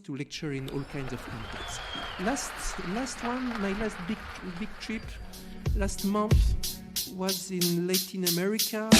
to lecture in all kinds of contexts. Last one, my last big trip last month was in Latin America.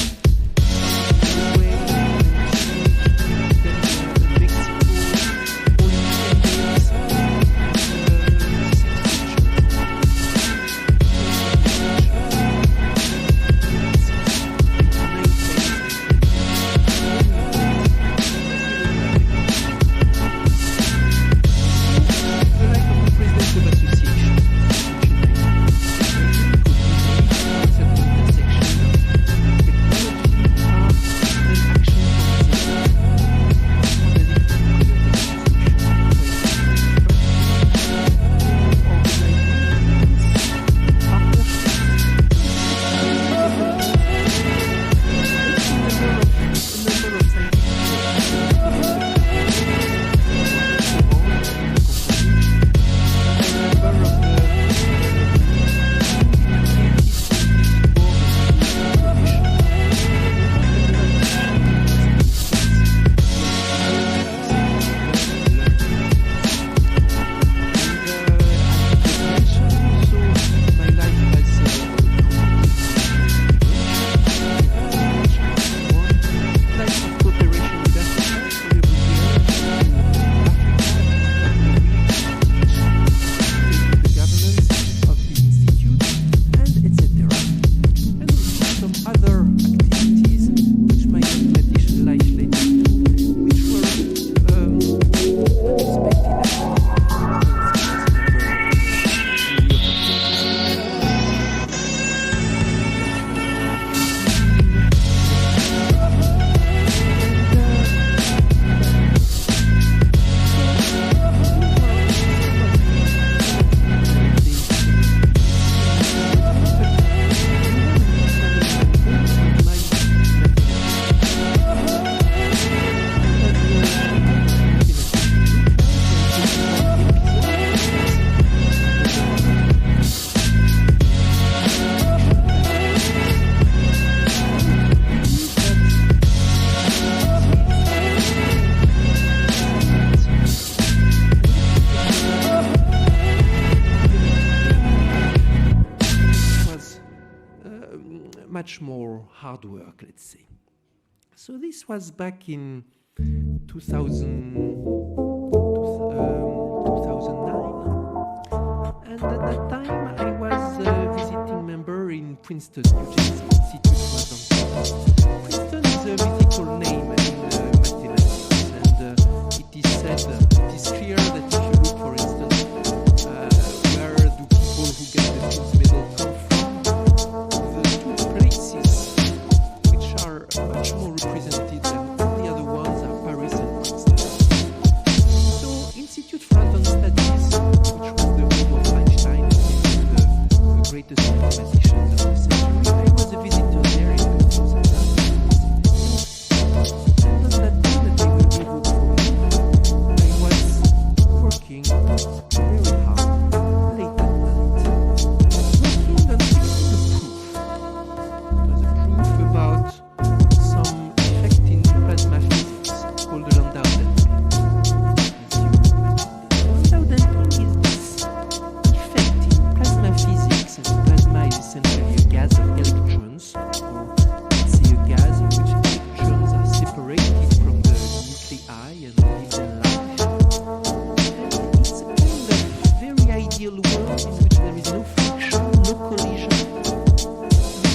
Much more hard work, let's say. So this was back in 2009, and at that time I was a visiting member in Princeton, New Jersey. Institute was on Princeton is a mythical name in mathematics, and it is said, it is clear that if you look, for instance, where do people who get the Fields Medal come from, much more represented than the other ones are Paris and Princeton. So Institute for Advanced Studies, which was the home of Einstein and the greatest mathematicians of the century, I was a visitor there in 2009. And on that day that they will be able for me, I was working very hard, late at night. I was working on fixing a proof. It was a proof about some effect in plasma physics called the Landau damping. Landau damping is this effect in plasma physics, and plasma is essentially a gas of electrons, or let's say a gas in which electrons are separated from the nuclei and live their life. And it's a kind of very ideal world in which there is no friction, no collision.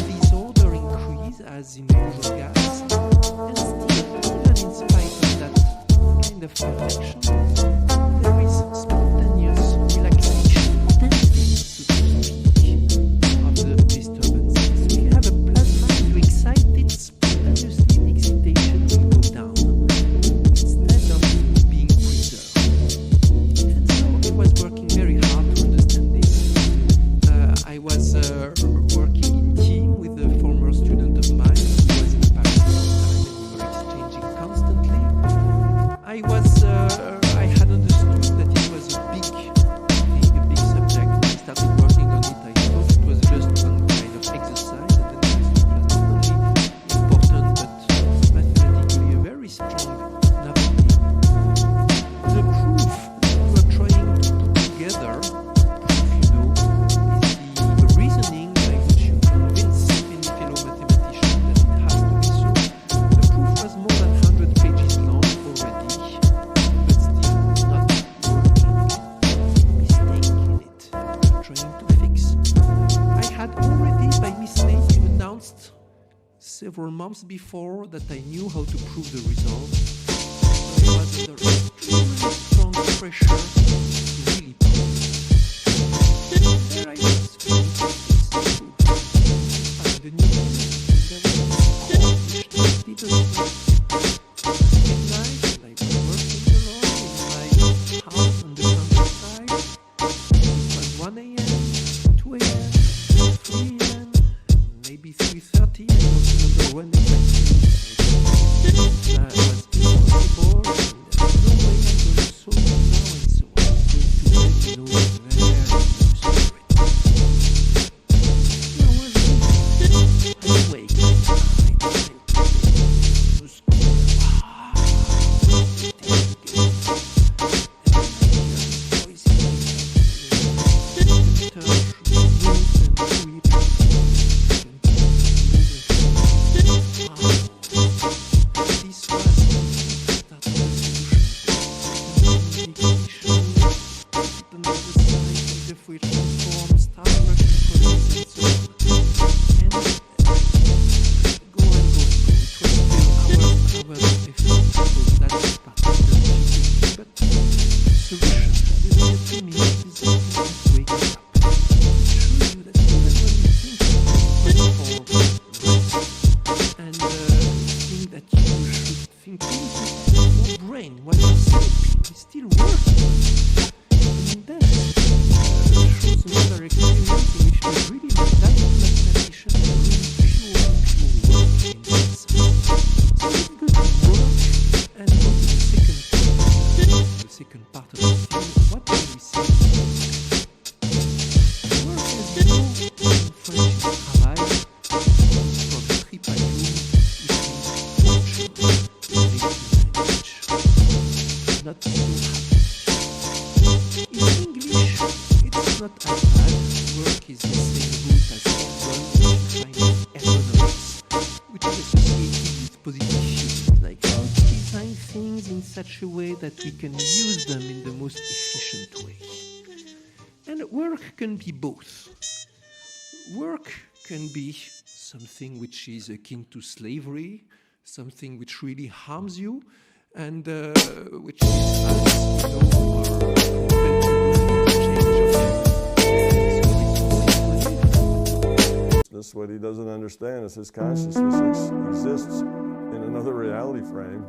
Disorder increase as in usual gas, and still, even in spite of that kind of perfection, there is spontaneous relaxation, damping, so to speak, of the disturbances. So you have a plasma, you excite it spontaneously, the excitation will go down instead of being preserved. And so I was working very hard to understand this. I was working in team with a former student of mine who was in Paris at the time, and we were exchanging constantly. I had several months before that I knew how to prove the result. I was under extremely strong pressure to really prove it. There I was, feeling it's true. And the new moment, there was a call which didn't work. Midnight, and I was working alone in my house on the countryside. It was 1 a.m., 2 a.m., 3 a.m., maybe 3:30. I don't remember when exactly. That was impossible, and there's no way I'm going to solve it now, and so I'm going to let you know very low spirit. I was awake at night, and was such a way that we can use them in the most efficient way. And work can be both. Work can be something which is akin to slavery, something which really harms you, and which is That's what he doesn't understand is his consciousness exists in another reality frame.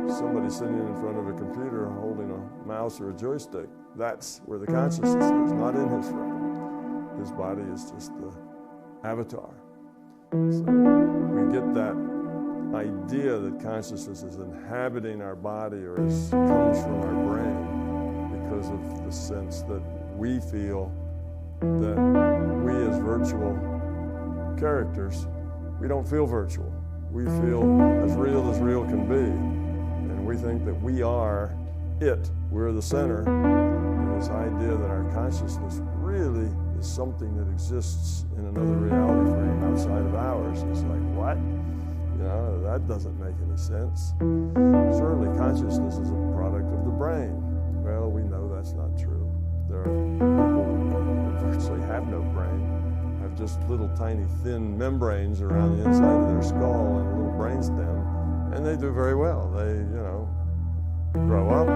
Somebody sitting in front of a computer holding a mouse or a joystick. That's where the consciousness is, not in his frame. His body is just the avatar. So we get that idea that consciousness is inhabiting our body or comes from our brain because of the sense that we feel that we as virtual characters, we don't feel virtual. We feel as real can be. And we think that we are it. We're the center. And this idea that our consciousness really is something that exists in another reality frame outside of ours is like, what? That doesn't make any sense. Certainly consciousness is a product of the brain. Well, we know that's not true. There are people who virtually have no brain, have just little tiny thin membranes around the inside of their skull and a little brainstem, and they do very well. They, grow up,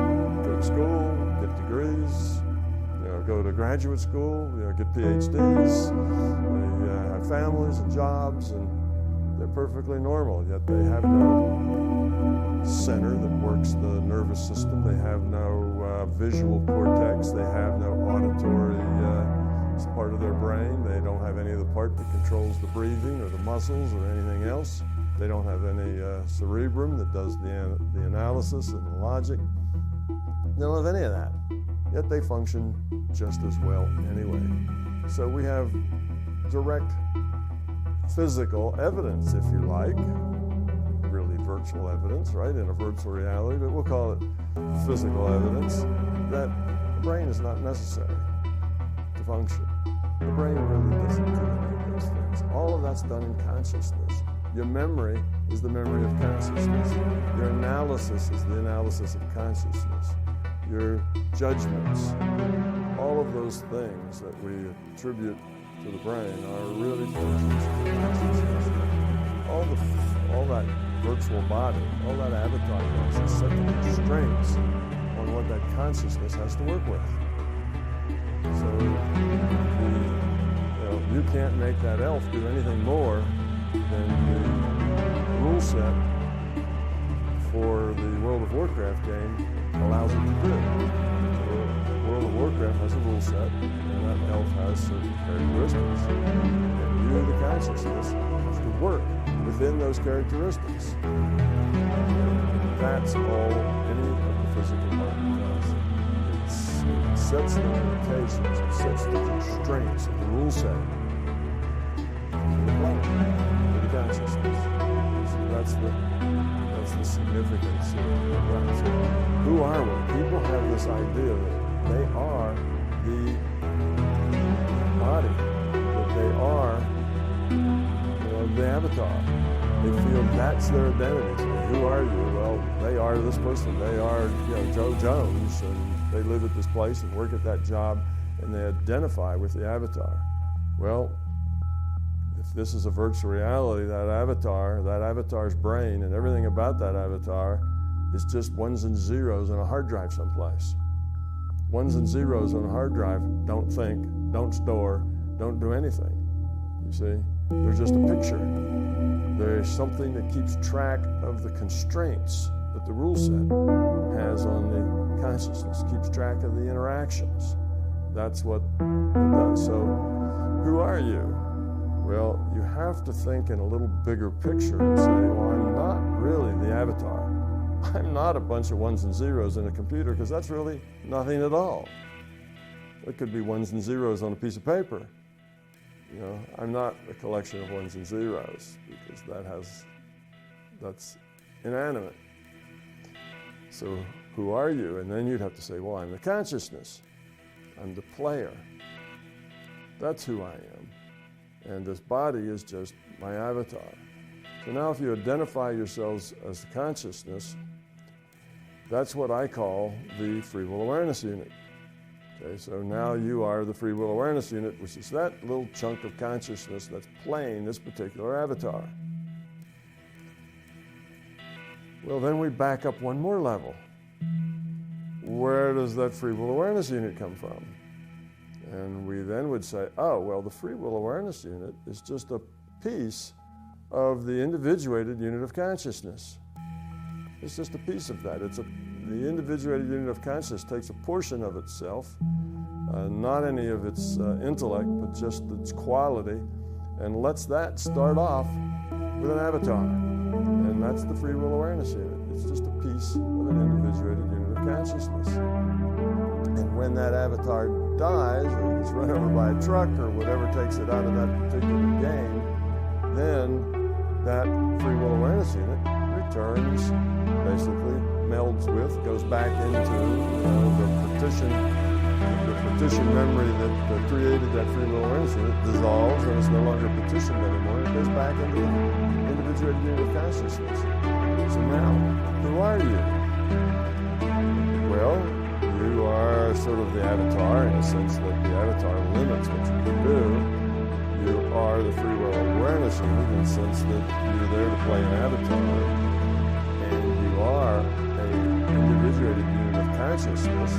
go to school, get degrees, go to graduate school, get PhDs, they have families and jobs, and they're perfectly normal, yet they have no center that works the nervous system. They have no visual cortex. They have no auditory part of their brain. They don't have any of the part that controls the breathing or the muscles or anything else. They don't have any cerebrum that does the analysis and the logic. They don't have any of that, yet they function just as well anyway. So we have direct physical evidence, if you like, really virtual evidence, right, in a virtual reality, but we'll call it physical evidence, that the brain is not necessary to function. The brain really doesn't do any of those things. All of that's done in consciousness. Your memory is the memory of consciousness. Your analysis is the analysis of consciousness. Your judgments, all of those things that we attribute to the brain are really functions of consciousness. All that virtual body, all that avatar does is set the constraints on what that consciousness has to work with. So you can't make that elf do anything more than the rule set for the World of Warcraft game allows it to do. So World of Warcraft has a rule set, and that elf has certain characteristics. And you, the consciousness, has to work within those characteristics. That's all any of the physical mind does. It sets the limitations, it sets the constraints of the rule set for the planet, for the consciousness. So that's the significance of that. So who are we? People have this idea that they are the body, that they are the avatar. They feel that's their identity. So who are you? Well, they are this person. They are Joe Jones, and they live at this place and work at that job, and they identify with the avatar. Well, if this is a virtual reality, that avatar's brain and everything about that avatar is just ones and zeros on a hard drive someplace. Ones and zeros on a hard drive don't think, don't store, don't do anything. You see? They're just a picture. There's something that keeps track of the constraints that the rule set has on the consciousness, keeps track of the interactions. That's what it does. So, who are you? Well, you have to think in a little bigger picture and say, well, I'm not really the avatar. I'm not a bunch of ones and zeros in a computer, because that's really nothing at all. It could be ones and zeros on a piece of paper. I'm not a collection of ones and zeros, because that's inanimate. So who are you? And then you'd have to say, well, I'm the consciousness. I'm the player. That's who I am. And this body is just my avatar. So now if you identify yourselves as the consciousness, that's what I call the free will awareness unit. Okay, so now you are the free will awareness unit, which is that little chunk of consciousness that's playing this particular avatar. Well, then we back up one more level. Where does that free will awareness unit come from? And we then would say, oh, well, the free will awareness unit is just a piece of the individuated unit of consciousness. It's just a piece of that. The individuated unit of consciousness takes a portion of itself, not any of its intellect, but just its quality, and lets that start off with an avatar. And that's the free will awareness unit. It's just a piece of an individuated unit of consciousness. And when that avatar dies, or gets run over by a truck, or whatever takes it out of that particular game, then that free will awareness unit returns, basically melds with, goes back into the partition memory that created that free will awareness unit, dissolves, and it's no longer partitioned anymore. It goes back into the individuated unit of consciousness. So now, who are you? Well, you are sort of the avatar, in the sense that the avatar limits what you can do. You are the free will awareness unit, in the sense that you're there to play an avatar, and you are an individuated unit of consciousness,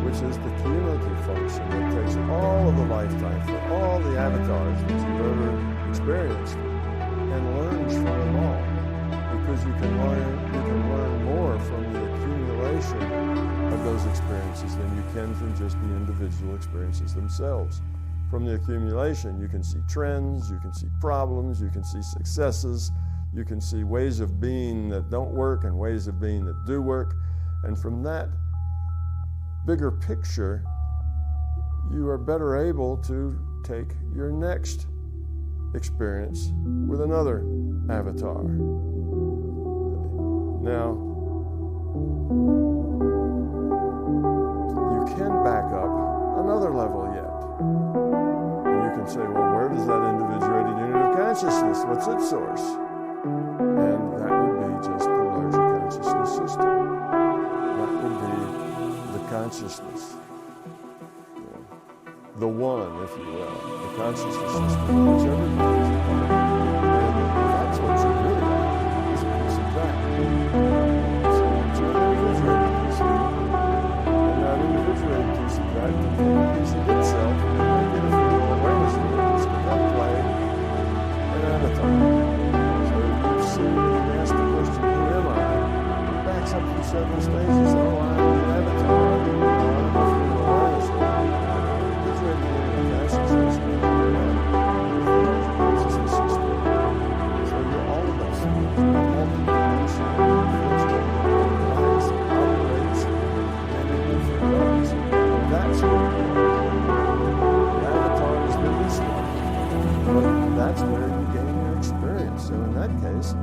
which is the cumulative function that takes all of the lifetime for all the avatars that you've ever experienced and learns from them all. Because you can learn more from the accumulation of those experiences than you can from just the individual experiences themselves. From the accumulation, you can see trends, you can see problems, you can see successes, you can see ways of being that don't work and ways of being that do work. And from that bigger picture, you are better able to take your next experience with another avatar. Now, you can back up another level yet. And you can say, well, where does that individuated unit of consciousness, what's its source? And that would be just the larger consciousness system. That would be the consciousness. the one, if you will, the consciousness system, which everybody's a part of. And that's what you really are, is a piece of that. So you're an individuated piece of that. And that individuated piece of that can take a piece of itself and make it a feeling awareness of it. It's that play an avatar. So you've seen when you ask the question, who am I? It backs up through several stages. Oh, I'm the avatar. I'm the awareness of it. That's where you gain your experience. So in that case,